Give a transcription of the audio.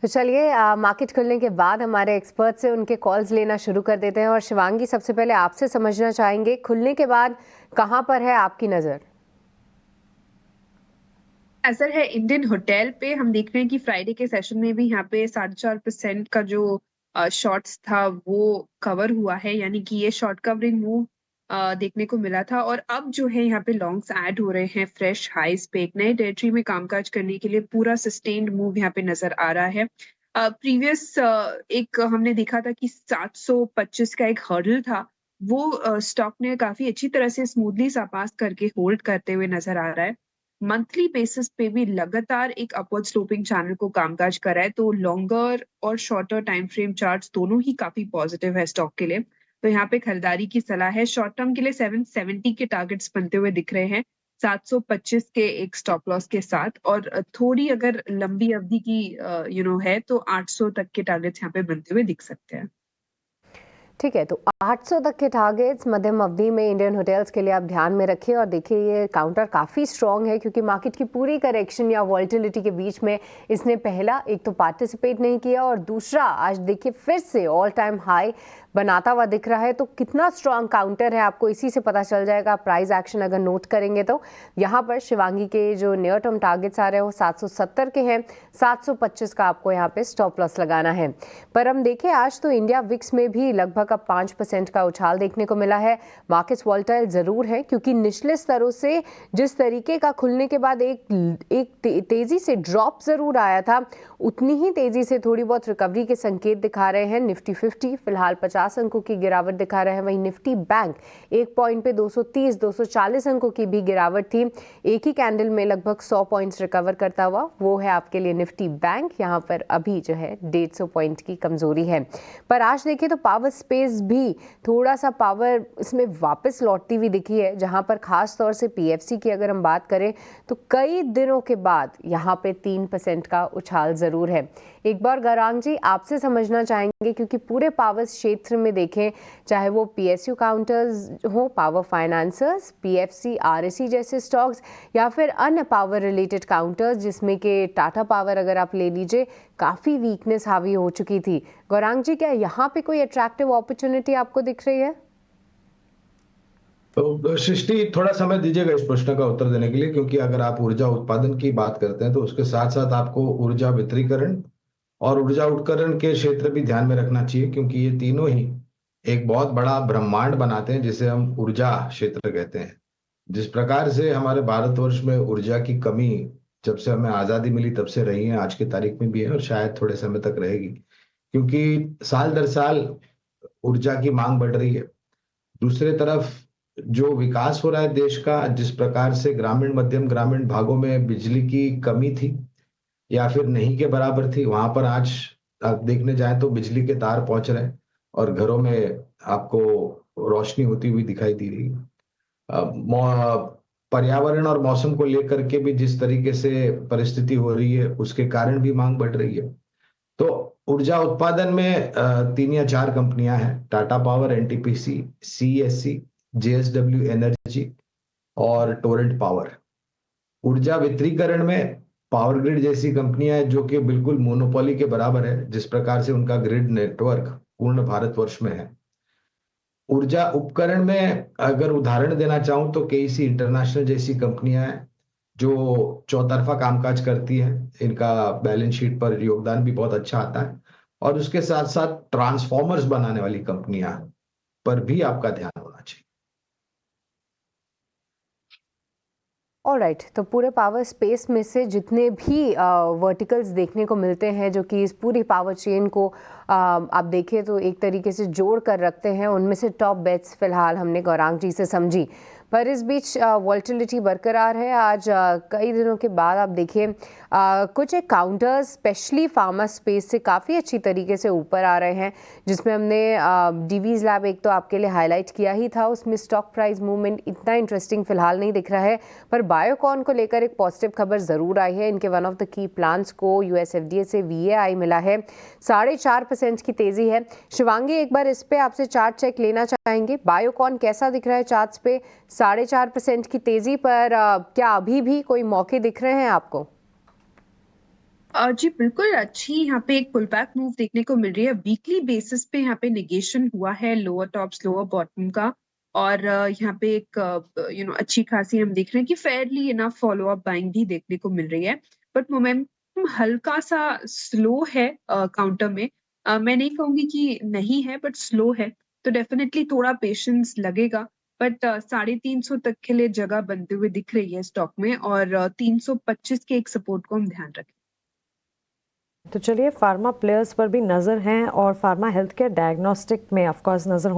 तो चलिए मार्केट खुलने के बाद हमारे एक्सपर्ट से उनके कॉल्स लेना शुरू कर देते हैं। और शिवांगी, सबसे पहले आपसे समझना चाहेंगे, खुलने के बाद कहां पर है आपकी नज़र? असर है इंडियन होटल पे। हम देख रहे हैं कि फ्राइडे के सेशन में भी यहाँ पे 4.5% का जो शॉर्ट्स था वो कवर हुआ है, यानी कि ये शॉर्ट कवरिंग मूव देखने को मिला था। और अब जो है यहाँ पे लॉन्ग्स ऐड हो रहे हैं फ्रेश हाइस पे, एक नए टेरिटरी में कामकाज करने के लिए पूरा सस्टेन्ड मूव यहाँ पे नजर आ रहा है। प्रीवियस एक हमने देखा था कि 725 का एक हर्डल था, वो स्टॉक ने काफी अच्छी तरह से स्मूथली सरपास करके होल्ड करते हुए नजर आ रहा है। मंथली बेसिस पे भी लगातार एक अपवर्ड स्लोपिंग चैनल को कामकाज कर रहा है, तो लॉन्गर और शॉर्टर टाइम फ्रेम चार्ट्स दोनों ही काफी पॉजिटिव है स्टॉक के लिए। तो यहाँ पे खरीदारी की सलाह है। शॉर्ट टर्म के लिए 770 के टारगेट्स बनते हुए दिख रहे हैं, 725 के एक स्टॉप लॉस के साथ। और थोड़ी अगर लंबी अवधि की है तो 800 तक के टारगेट्स यहाँ पे बनते हुए दिख सकते हैं। ठीक है, तो 800 तक के टारगेट्स मध्यम अवधि में इंडियन होटल्स के लिए आप ध्यान में रखिए। और देखिए, ये काउंटर काफ़ी स्ट्रॉन्ग है क्योंकि मार्केट की पूरी करेक्शन या वॉल्टिलिटी के बीच में इसने पहला एक तो पार्टिसिपेट नहीं किया, और दूसरा आज देखिए फिर से ऑल टाइम हाई बनाता हुआ दिख रहा है। तो कितना स्ट्रॉन्ग काउंटर है आपको इसी से पता चल जाएगा। प्राइस एक्शन अगर नोट करेंगे तो यहाँ पर शिवांगी के जो नियर टर्म टारगेट्स आ रहे हैं वो 770 के हैं, 725 का आपको यहाँ पे स्टॉप लॉस लगाना है। पर हम देखें आज तो इंडिया विक्स में भी लगभग अब 5% का उछाल देखने को मिला है। मार्केट्स वॉलेटाइल जरूर है क्योंकि निचले स्तरों से जिस तरीके का खुलने के बाद एक तेजी से ड्रॉप जरूर आया था, उतनी ही तेजी से थोड़ी बहुत रिकवरी के संकेत दिखा रहे हैं। निफ्टी 50 फिलहाल 50 अंकों की गिरावट दिखा रहे हैं, वहीं निफ्टी बैंक एक पॉइंट पे 230-240 अंकों की भी गिरावट थी। एक ही कैंडल में लगभग 100 पॉइंट्स रिकवर करता हुआ, वो है आपके लिए निफ्टी बैंक। यहाँ पर अभी जो है 150 पॉइंट की कमजोरी है। पर आज देखिए तो पावर स्पेस भी थोड़ा सा पावर इसमें वापस लौटती हुई दिखी है, जहां पर खास तौर से पीएफसी की अगर हम बात करें तो कई दिनों के बाद यहाँ पे 3% का उछाल जरूर है। एक बार गौरांग जी आपसे समझना चाहेंगे, क्योंकि पूरे पावर क्षेत्र में देखें, चाहे वो पीएसयू काउंटर्स हो, पावर फाइनेंसर्स, पीएफसी, आरएससी जैसे स्टॉक्स, या फिर अन्य पावर रिलेटेड काउंटर्स जिसमें कि टाटा पावर अगर आप ले लीजिए, काफी वीकनेस हावी हो चुकी थी। गौरांग जी, क्या यहाँ पे कोई अट्रैक्टिव अपॉर्चुनिटी आपको दिख रही है? तो सृष्टि, थोड़ा समय दीजिएगा इस प्रश्न का उत्तर देने के लिए, क्योंकि अगर आप ऊर्जा उत्पादन की बात करते हैं तो उसके साथ साथ आपको ऊर्जा वितरीकरण और ऊर्जा उपकरण के क्षेत्र भी ध्यान में रखना चाहिए, क्योंकि ये तीनों ही एक बहुत बड़ा ब्रह्मांड बनाते हैं जिसे हम ऊर्जा क्षेत्र कहते हैं। जिस प्रकार से हमारे भारतवर्ष में ऊर्जा की कमी जब से हमें आजादी मिली तब से रही है, आज की तारीख में भी है और शायद थोड़े समय तक रहेगी, क्योंकि साल दर साल ऊर्जा की मांग बढ़ रही है। दूसरे तरफ जो विकास हो रहा है देश का, जिस प्रकार से ग्रामीण मध्यम ग्रामीण भागों में बिजली की कमी थी या फिर नहीं के बराबर थी, वहां पर आज आप देखने जाएं तो बिजली के तार पहुंच रहे हैं और घरों में आपको रोशनी होती हुई दिखाई दे रही है। पर्यावरण और मौसम को लेकर के भी जिस तरीके से परिस्थिति हो रही है, उसके कारण भी मांग बढ़ रही है। तो ऊर्जा उत्पादन में 3 या 4 कंपनियां हैं: Tata power, NTPC, CSC, JSW energy और टोरेंट पावर। ऊर्जा वितरीकरण में पावर ग्रिड जैसी कंपनियां हैं जो कि बिल्कुल मोनोपोली के बराबर है, जिस प्रकार से उनका ग्रिड नेटवर्क पूर्ण भारतवर्ष में है। ऊर्जा उपकरण में अगर उदाहरण देना चाहूं तो केईसी इंटरनेशनल जैसी कंपनियां हैं जो चौतरफा कामकाज करती हैं। इनका बैलेंस शीट पर योगदान भी बहुत अच्छा आता है। और उसके साथ साथ ट्रांसफॉर्मर्स बनाने वाली कंपनियां पर भी आपका ध्यान होना चाहिए। ऑलराइट, तो पूरे पावर स्पेस में से जितने भी वर्टिकल्स देखने को मिलते हैं जो कि इस पूरी पावर चेन को आप देखें तो एक तरीके से जोड़ कर रखते हैं, उनमें से टॉप बेट्स फिलहाल हमने गौरांग जी से समझी। पर इस बीच वॉल्टिलिटी बरकरार है। आज कई दिनों के बाद आप देखिए कुछ एक काउंटर्स स्पेशली फार्मा स्पेस से काफ़ी अच्छी तरीके से ऊपर आ रहे हैं, जिसमें हमने डीवीज लैब एक तो आपके लिए हाईलाइट किया ही था। उसमें स्टॉक प्राइस मूवमेंट इतना इंटरेस्टिंग फिलहाल नहीं दिख रहा है, पर बायोकॉन को लेकर एक पॉजिटिव खबर ज़रूर आई है। इनके one of the key plans को यूएसएफडीए से वीएआई मिला है, 4.5% की तेज़ी है। शिवांगी, एक बार इस पे आपसे चार्ट चेक लेना चाहेंगे। बायोकॉन कैसा दिख रहा है चार्ट्स पे? 4.5% की तेज़ी पर क्या अभी भी कोई मौके दिख रहे हैं आपको? जी बिल्कुल अच्छी यहाँ पे एक पुल बैक मूव देखने को मिल रही है। वीकली बेसिस पे यहाँ पे नेगेशन हुआ है लोअर टॉप्स लोअर बॉटम का, और यहाँ पे एक अच्छी खासी हम देख रहे हैं कि Fairlie enough follow up buying भी देखने को मिल रही है। बट मोमेंटम हल्का सा स्लो है काउंटर में। मैं नहीं कहूंगी कि नहीं है, बट स्लो है, तो डेफिनेटली थोड़ा पेशेंस लगेगा। बट 350 तक के लिए जगह बनते हुए दिख रही है स्टॉक में, और 325 के एक सपोर्ट को हम ध्यान रखें। तो चलिए फार्मा प्लेयर्स पर भी नज़र हैं, और फार्मा हेल्थ केयर डायग्नोस्टिक में ऑफ कोर्स नज़र